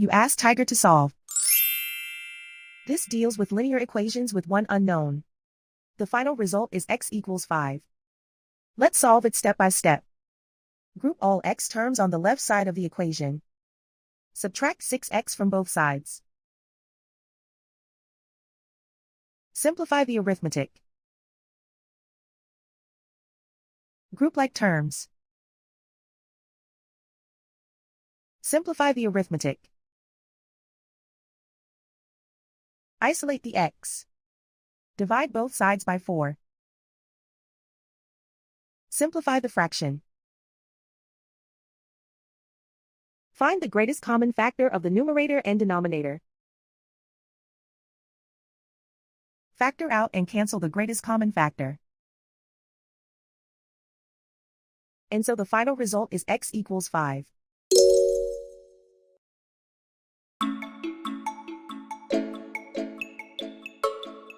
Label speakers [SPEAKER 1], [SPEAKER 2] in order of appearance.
[SPEAKER 1] You ask Tiger to solve. This deals with linear equations with one unknown. The final result is x equals 5. Let's solve it step by step. Group all x terms on the left side of the equation. Subtract 6x from both sides. Simplify the arithmetic. Group like terms. Simplify the arithmetic. Isolate the x. Divide both sides by 4. Simplify the fraction. Find the greatest common factor of the numerator and denominator. Factor out and cancel the greatest common factor. And so the final result is x equals 5.